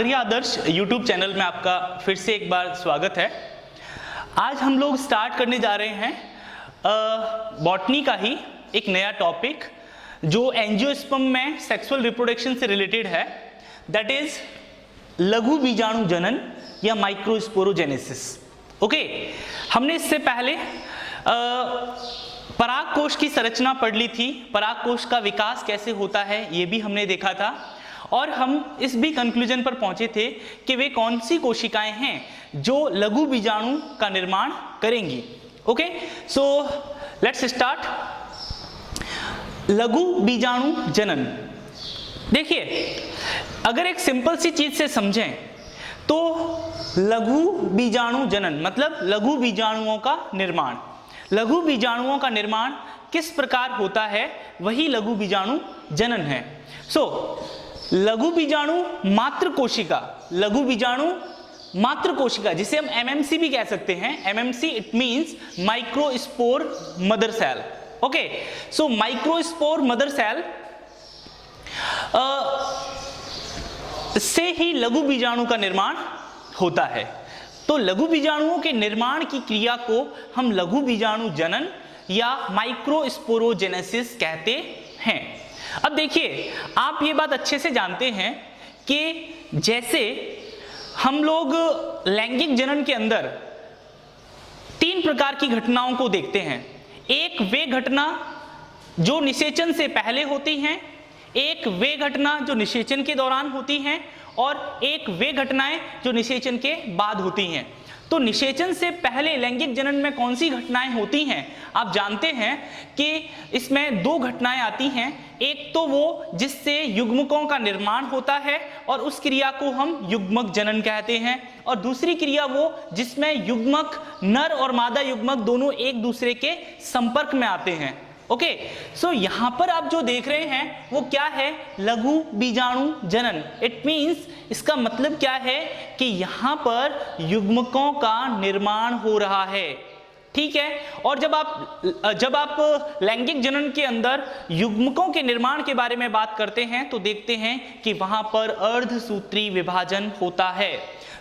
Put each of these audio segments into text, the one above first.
नागरिक आदर्श YouTube channel में आपका फिर से एक बार स्वागत है। आज हम लोग स्टार्ट करने जा रहे हैं बॉटनी का ही एक नया टॉपिक जो एंजियोस्पर्म में सेक्सुअल रिप्रोडक्शन से रिलेटेड है, दैट इज लघु बीजाणु जनन या माइक्रोस्पोरोजेनेसिस। ओके, हमने इससे पहले पराग कोश की संरचना पढ़ ली थी, पराग कोश का विकास कैसे होता है ये भी हमने देखा था, और हम इस भी कंक्लूजन पर पहुंचे थे कि वे कौन सी कोशिकाएं हैं जो लघु बीजाणु का निर्माण करेंगी। Okay, so let's start. लघु बीजाणु जनन, देखिए अगर एक सिंपल सी चीज से समझें तो लघु बीजाणु जनन मतलब लघु बीजाणुओं का निर्माण। लघु बीजाणुओं का निर्माण किस प्रकार होता है वही लघु बीजाणु जनन है। सो लघु बीजाणु मात्र कोशिका, लघु बीजाणु मात्र कोशिका जिसे हम एमएमसी भी कह सकते हैं। MMC it means microspore mother cell. Okay, so microspore mother cell से ही लघु बीजाणु का निर्माण होता है। तो लघु बीजाणुओं के निर्माण की क्रिया को हम लघु बीजाणु जनन या माइक्रोस्पोरोजेनेसिस कहते हैं। अब देखिए, आप ये बात अच्छे से जानते हैं कि जैसे हम लोग लैंगिक जनन के अंदर 3 प्रकार की घटनाओं को देखते हैं। एक वे घटना जो निषेचन से पहले होती हैं, एक वे घटना जो निषेचन के दौरान होती हैं, और एक वे घटनाएं जो निषेचन के बाद होती हैं। तो निषेचन से पहले लैंगिक जनन में कौन सी घटनाएं होती हैं? आप जानते हैं कि इसमें 2 घटनाएं आती हैं। एक तो वो जिससे युग्मकों का निर्माण होता है और उस क्रिया को हम युग्मक जनन कहते हैं, और दूसरी क्रिया वो जिसमें युग्मक नर और मादा युग्मक दोनों एक दूसरे के संपर्क में आते हैं। ओके, सो यहां पर आप जो देख रहे हैं वो क्या है? लघु बीजाणु जनन। इट मींस इसका मतलब क्या है कि यहां पर युग्मकों का निर्माण हो रहा है। ठीक है, और जब आप लैंगिक जनन के अंदर युग्मकों के निर्माण के बारे में बात करते हैं तो देखते हैं कि वहां पर अर्धसूत्री विभाजन होता है।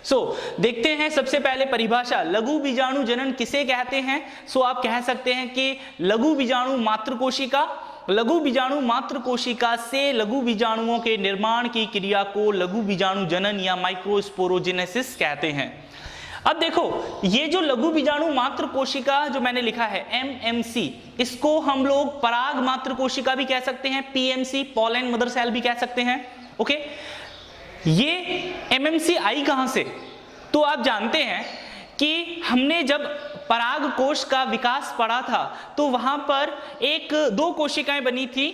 देखते हैं सबसे पहले परिभाषा, लघु बीजाणु जनन किसे कहते हैं? आप कह सकते हैं कि लघु बीजाणु मात्र कोशिका, लघु बीजाणु मात्र कोशिका से लघु बीजाणुओं के निर्माण की क्रिया को लघु बीजाणु जनन या माइक्रोस्पोरोजेनेसिस कहते हैं। अब देखो, ये जो लघु बीजाणु मात्र कोशिका जो मैंने लिखा है एमएमसी, इसको हम लोग पराग मात्र कोशिका भी कह सकते हैं, पीएमसी पॉलन मदर सेल भी कह सकते हैं। ओके, ये एमएमसी आई कहां से? तो आप जानते हैं कि हमने जब पराग कोश का विकास पढ़ा था तो वहां पर 2 कोशिकाएं बनी थी।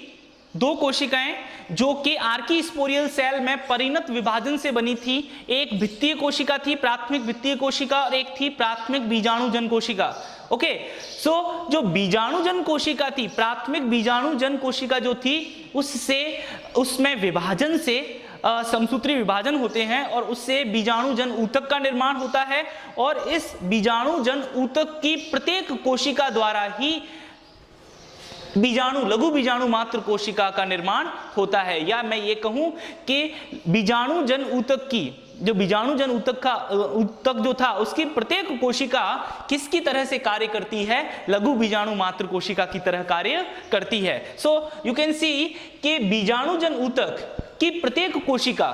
2 कोशिकाएं जो कि आर्कीस्पोरियल सेल में परिणत विभाजन से बनी थी। एक भित्तीय कोशिका थी, प्राथमिक भित्तीय कोशिका, और एक थी प्राथमिक बीजाणुजन कोशिका। ओके, सो जो बीजाणुजन कोशिका थी, प्राथमिक बीजाणुजन कोशिका जो थी, उसमें विभाजन से समसूत्री विभाजन होते हैं और उससे बीजाणुजन ऊतक का निर्माण होता है, और इस बीजाणुजन ऊतक की प्रत्येक कोशिका द्वारा ही लघु बीजाणु मात्र कोशिका का निर्माण होता है। या मैं ये कहूं कि बीजाणुजन ऊतक की जो बीजाणुजन ऊतक जो था उसकी प्रत्येक कोशिका किसकी तरह से कार्य करती है? लघु बीजाणु मात्र कोशिका की तरह कार्य करती है। सो यू कैन सी कि बीजाणुजन ऊतक की प्रत्येक कोशिका,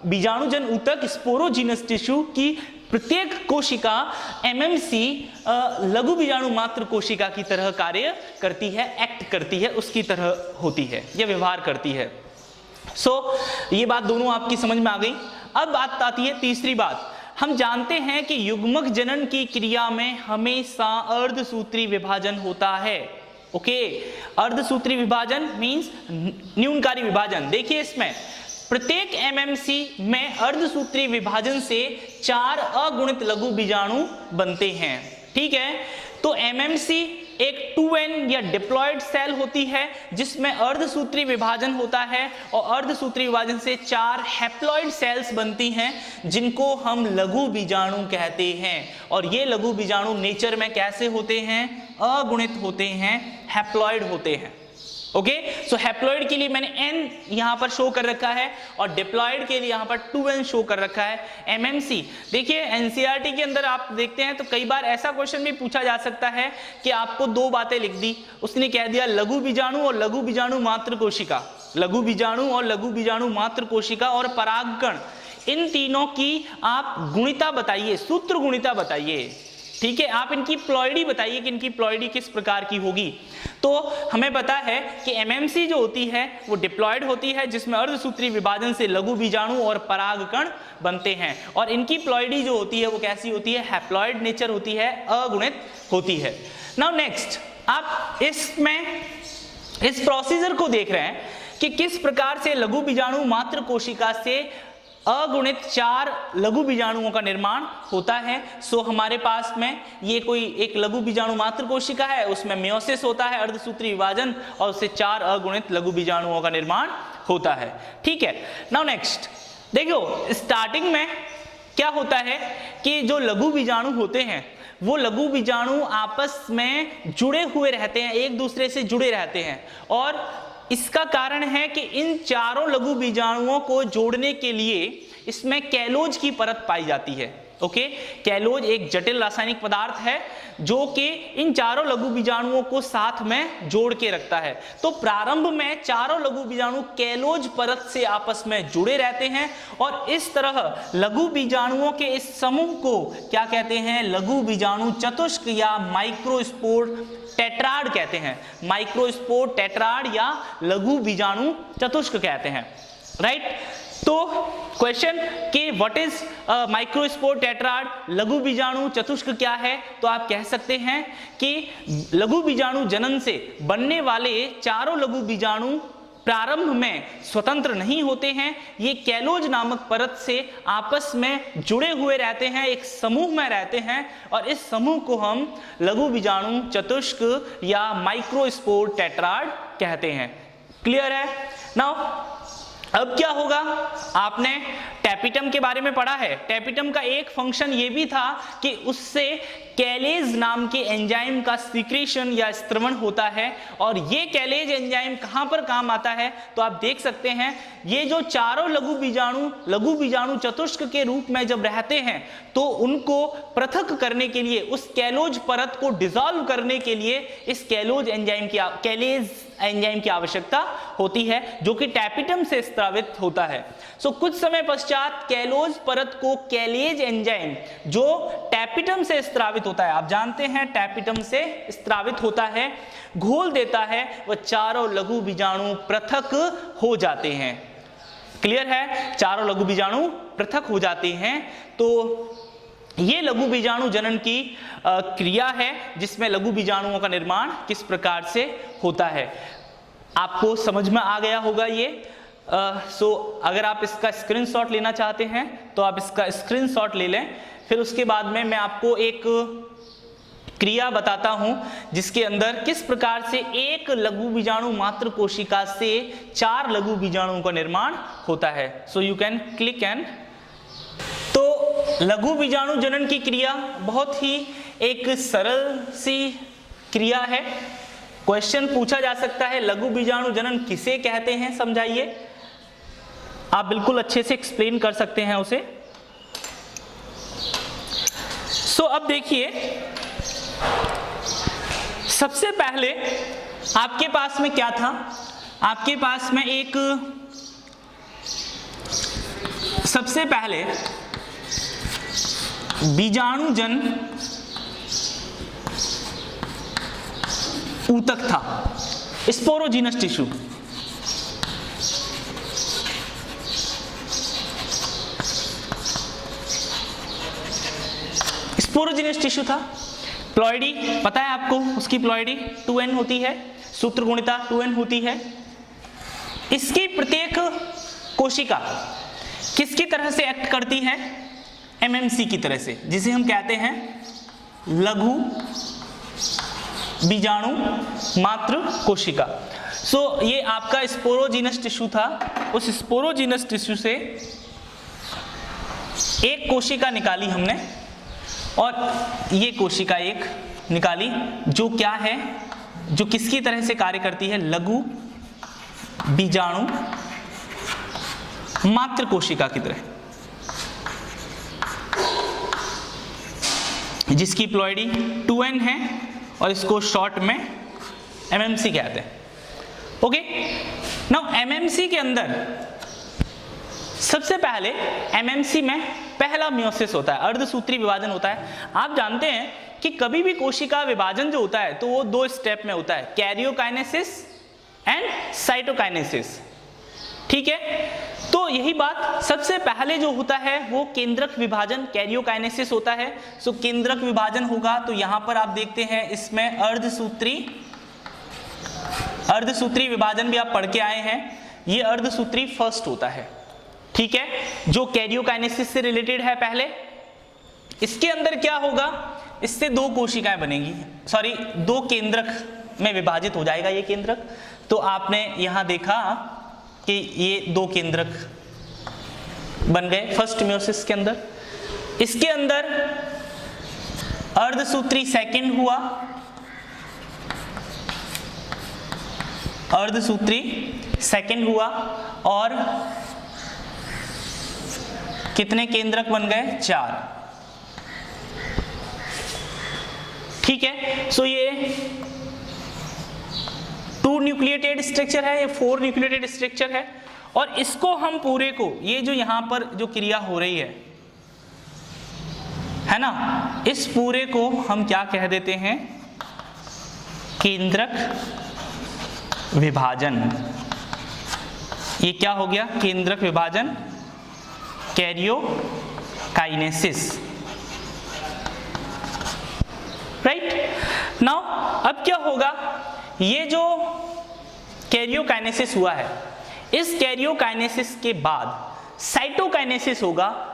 बीजाणुजन ऊतक स्पोरोजीनस टिश्यू की प्रत्येक कोशिका एमएमसी लघु बीजाणु मात्र कोशिका की तरह कार्य करती है, एक्ट करती है, उसकी तरह होती है या व्यवहार करती है। ये बात दोनों आपकी समझ में आ गई। अब बात आती है तीसरी बात। हम जानते हैं कि युग्मक जनन की क्रिया में हमेशा अर्धसूत्री विभाजन होता है। ओके, अर्धसूत्री विभाजन मींस न्यूनकारी विभाजन। देखिए, इसमें प्रत्येक एमएमसी में अर्धसूत्री विभाजन से 4 अगुणित लघु बीजाणु बनते हैं। ठीक है, तो एमएमसी एक 2n या डिप्लॉयड सेल होती है जिसमें अर्धसूत्री विभाजन होता है, और अर्धसूत्री विभाजन से 4 हैप्लॉयड सेल्स बनती हैं जिनको हम लघु बीजाणु कहते हैं। और ये लघु बीजाणु नेचर में कैसे होते हैं? अगुणित होते हैं, हैप्लॉयड होते हैं। ओके, सो हैप्लॉइड के लिए मैंने n यहां पर शो कर रखा है और डिप्लॉइड के लिए यहां पर 2n शो कर रखा है। एमएमसी देखिए एनसीईआरटी के अंदर आप देखते हैं तो कई बार ऐसा क्वेश्चन भी पूछा जा सकता है कि आपको दो बातें लिख दी, उसने कह दिया लघु बीजाणु और लघु बीजाणु मात्र कोशिका, लघु बीजाणु और लघु बीजाणु मात्र कोशिका और परागकण, इन तीनों की आप गुणिता बताइए, सूत्र गुणिता बताइए। ठीक है, आप इनकी प्लॉइडी बताइए कि इनकी प्लॉइडी किस प्रकार की होगी। तो हमें पता है कि एमएमसी जो होती है वो डिप्लॉयड होती है, जिसमें अर्धसूत्री विभाजन से लघु बीजाणु और परागकण बनते हैं, और इनकी प्लॉइडी जो होती है वो कैसी होती है, हैप्लॉइड नेचर होती है, अगुणित होती है। नाउ नेक्स्ट, आप इसमें इस प्रोसीजर को देख रहे हैं कि किस प्रकार से लघु बीजाणु मात्र कोशिका से अगुणित 4 लघु बीजाणुओं का निर्माण होता है। सो हमारे पास में ये कोई एक लघु बीजाणु मात्र कोशिका है, उसमें मेयोसिस होता है, अर्धसूत्री विभाजन, और उससे 4 अगुणित लघु बीजाणुओं का निर्माण होता है। ठीक है, नाउ नेक्स्ट देखो, स्टार्टिंग में क्या होता है कि जो लघु बीजाणु होते हैं वो लघु बीजाणु आपस में जुड़े हुए रहते हैं, एक दूसरे से जुड़े रहते हैं, और इसका कारण है कि इन चारों लघु बीजाणुओं को जोड़ने के लिए इसमें कैलोज की परत पाई जाती है। ओके, कैलोज एक जटिल रासायनिक पदार्थ है जो कि इन चारों लघु बीजाणुओं को साथ में जोड़ के रखता है। तो प्रारंभ में चारों लघु बीजाणु कैलोज परत से आपस में जुड़े रहते हैं, और इस तरह लघु बीजाणुओं के इस समूह को क्या कहते हैं, लघु बीजाणु चतुष्क या माइक्रोस्पोर टेट्राड कहते हैं, माइक्रोस्पोर टेट्राड या लघु बीजाणु चतुष्क कहते हैं। राइट, तो क्वेश्चन कि व्हाट इज माइक्रोस्पोर टेट्राड, लघु बीजाणु चतुष्क क्या है, तो आप कह सकते हैं कि लघु बीजाणु जनन से बनने वाले चारों लघु बीजाणु प्रारंभ में स्वतंत्र नहीं होते हैं, ये कैलोज नामक परत से आपस में जुड़े हुए रहते हैं, एक समूह में रहते हैं, और इस समूह को हम लघु बीजाणु चतुष्क या माइक्रोस्पोर टेट्राड कहते हैं। क्लियर है? नाउ अब क्या होगा, आपने टैपिटम के बारे में पढ़ा है। टैपिटम का एक फंक्शन ये भी था कि उससे कैलेज नाम के एंजाइम का सीक्रेशन या स्त्रवण होता है, और ये कैलेज एंजाइम कहाँ पर काम आता है, तो आप देख सकते हैं ये जो चारों लघु बीजाणु चतुष्क के रूप में जब रहते हैं तो उनको पृथक करने के लिए, उस कैलोज परत को डिसॉल्व करने के लिए इस कैलेज एंजाइम की आवश्यकता होती है, जो कि टैपिटम से स्रावित होता है। सो कुछ समय पश्चात कैलोज परत को कैलेज एंजाइम जो टैपिटम से स्रावित होता है, आप जानते हैं टैपिटम से स्रावित होता है, घोल देता है, वह चारों लघु बीजाणु पृथक हो जाते हैं। क्लियर है? चारों लघु बीजाणु पृथक हो जाते हैं। तो ये लघु बीजाणु जनन की क्रिया है, जिसमें लघु बीजाणुओं का निर्माण किस प्रकार से होता है। आपको समझ में आ गया होगा ये। सो अगर आप इसका स्क्रीनशॉट लेना चाहते हैं तो आप इसका स्क्रीनशॉट ले लें, फिर उसके बाद में मैं आपको एक क्रिया बताता हूं जिसके अंदर किस प्रकार से एक लघु बीजाणु मात्र कोशिका से 4 लघु बीजाणुओं का निर्माण होता है। So you can click and, तो लघु बीजाणु जनन की क्रिया बहुत ही एक सरल सी क्रिया है। क्वेश्चन पूछा जा सकता है लघु बीजाणु जनन किसे कहते हैं, समझाइए। आप बिल्कुल अच्छे से एक्सप्लेन कर सकते हैं उसे। सो अब देखिए, सबसे पहले आपके पास में क्या था, आपके पास में एक सबसे पहले बीजाणुजन ऊतक था, स्पोरोजीनस टिश्यू। स्पोरोजीनस टिश्यू था। प्लॉइडी पता है आपको, उसकी प्लॉइडी 2n होती है, सूत्र गुणिता 2n होती है। इसकी प्रत्येक कोशिका किसकी तरह से एक्ट करती है, एमएमसी की तरह से, जिसे हम कहते हैं लघु बीजाणु मात्र कोशिका। सो ये आपका स्पोरोजीनस टिश्यू था। उस स्पोरोजीनस टिश्यू से एक कोशिका निकाली हमने, और ये कोशिका एक निकाली जो क्या है, जो किसकी तरह से कार्य करती है, लघु बीजाणु मात्र कोशिका की तरह, जिसकी प्लॉइडी 2n है और इसको शॉर्ट में MMC कहते हैं। ओके, नाउ MMC के अंदर सबसे पहले MMC में पहला मियोसिस होता है, अर्धसूत्री विभाजन होता है। आप जानते हैं कि कभी भी कोशिका विभाजन जो होता है तो वो 2 स्टेप में होता है, कैरियोकाइनेसिस एंड साइटोकाइनेसिस। ठीक है, तो यही बात, सबसे पहले जो होता है वो केंद्रक विभाजन कैरियोकाइनेसिस होता है। सो केंद्रक विभाजन होगा तो यहां पर आप देखते हैं इसमें अर्धसूत्री विभाजन भी आप पढ़ के आए हैं, ये अर्धसूत्री फर्स्ट होता है। ठीक है, जो कैरियोकाइनेसिस से रिलेटेड है पहले। इसके अंदर क्या होगा, इससे 2 कोशिकाएं बनेगी, सॉरी 2 केंद्रक में विभाजित हो जाएगा ये केंद्रक। तो आपने यहां देखा कि ये 2 केंद्रक बन गए फर्स्ट मियोसिस के अंदर। इसके अंदर अर्धसूत्री सेकंड हुआ, अर्धसूत्री सेकंड हुआ और कितने केंद्रक बन गए, 4। ठीक है, सो ये 2 न्यूक्लिएटेड स्ट्रक्चर है, ये 4 न्यूक्लिएटेड स्ट्रक्चर है। और इसको हम पूरे को, ये जो यहां पर जो क्रिया हो रही है ना, इस पूरे को हम क्या कह देते हैं, केंद्रक विभाजन। ये क्या हो गया, केंद्रक विभाजन, कैरियोकाइनेसिस। राइट, नाउ अब क्या होगा, ये जो कैरियोकाइनेसिस हुआ है, इस कैरियोकाइनेसिस के बाद साइटोकाइनेसिस होगा।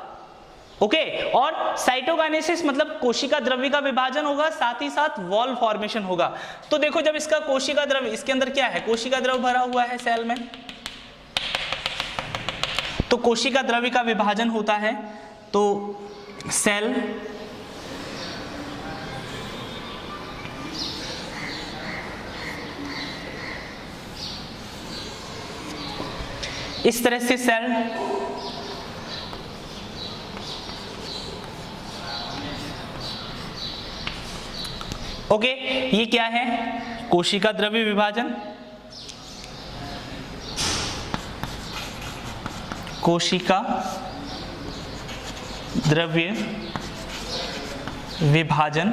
ओके, और साइटोकाइनेसिस मतलब कोशिका द्रव्य का विभाजन होगा, साथ ही साथ वॉल फॉर्मेशन होगा। तो देखो, जब इसका कोशिका द्रव्य, इसके अंदर क्या है, कोशिका द्रव्य भरा हुआ है सेल में, तो कोशिका द्रव्य का विभाजन होता है तो सेल इस तरह से सेल ओके, ये क्या है, कोशिका द्रव्य विभाजन, कोशिका द्रव्य विभाजन,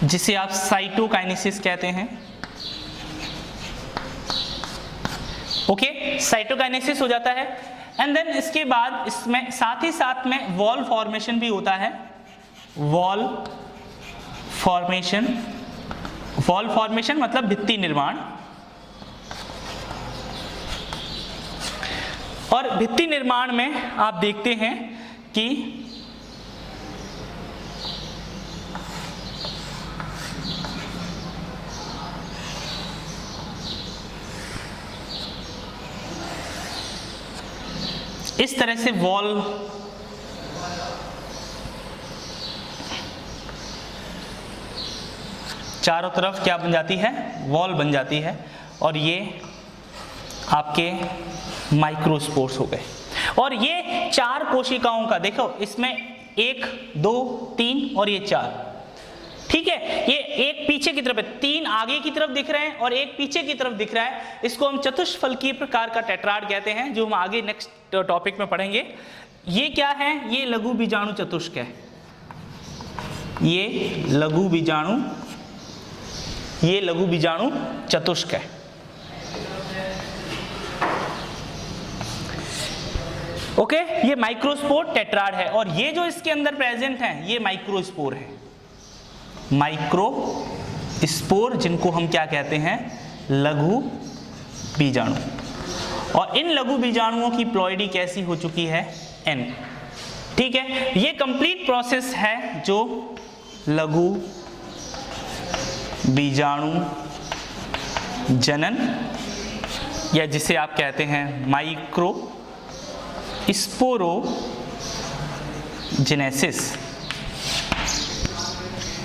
जिसे आप साइटोकाइनेसिस कहते हैं। ओके, साइटोकाइनेसिस हो जाता है। एंड देन इसके बाद इसमें साथ ही साथ में वॉल फॉर्मेशन भी होता है, वॉल फॉर्मेशन। वॉल फॉर्मेशन मतलब भित्ति निर्माण। और भित्ति निर्माण में आप देखते हैं कि इस तरह से वॉल चारों तरफ क्या बन जाती है, वॉल बन जाती है। और ये आपके माइक्रोस्पोर्स हो गए। और ये 4 कोशिकाओं का देखो, इसमें 1 2 3 और ये 4। ठीक है, ये एक पीछे की तरफ है, 3 आगे की तरफ दिख रहे हैं और एक पीछे की तरफ दिख रहा है। इसको हम चतुष्फलकीय प्रकार का टेट्राड कहते हैं, जो हम आगे नेक्स्ट टॉपिक में पढ़ेंगे। ये क्या है, ये लघु बीजाणु चतुष्क है, ये लघु बीजाणु चतुष्क है। ओके, ये माइक्रोस्पोर टेट्राड है। और ये जो इसके अंदर प्रेजेंट है, ये माइक्रोस्पोर है, माइक्रोस्पोर, जिनको हम क्या कहते हैं, लघु बीजाणु। और इन लघु बीजाणुओं की प्लॉइडी कैसी हो चुकी है, N। ठीक है, ये कंप्लीट प्रोसेस है जो लघु बीजाणु जनन, या जिसे आप कहते हैं माइक्रो स्पोरोजेनेसिस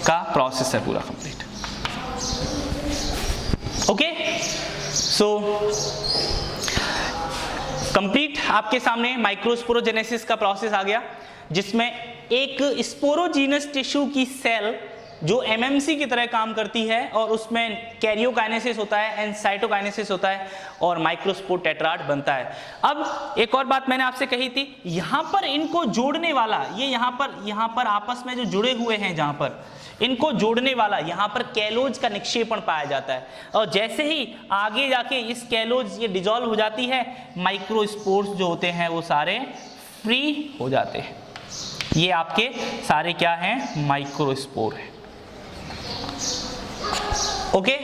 का प्रोसेस है पूरा कंप्लीट। ओके, सो कंप्लीट आपके सामने माइक्रोस्पोरोजेनेसिस का प्रोसेस आ गया, जिसमें एक स्पोरोजीनस टिश्यू की सेल जो एमएमसी की तरह काम करती है और उसमें कैरियोकाइनेसिस होता है एंड साइटोकाइनेसिस होता है और माइक्रोस्पोर टेट्राड बनता है। अब एक और बात मैंने आपसे कही थी, यहाँ पर इनको जोड़ने वाला, ये यहाँ पर आपस में जो जुड़े हुए हैं, जहाँ पर इनको जोड़ने वाला यहाँ पर कैलोज का निक्षेपण पाया जाता है, और जैसे ही आगे जाके इस कैलोज ये डिजॉल्व हो जाती है, माइक्रोस्पोर्स जो होते हैं वो सारे फ्री हो जाते हैं। ये आपके सारे क्या हैं, माइक्रोस्पोर हैं। ओके,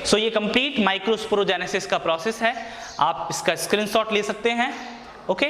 सो ये कंप्लीट माइक्रोस्पोरोजेनेसिस का प्रोसेस है, आप इसका स्क्रीनशॉट ले सकते हैं। ओके।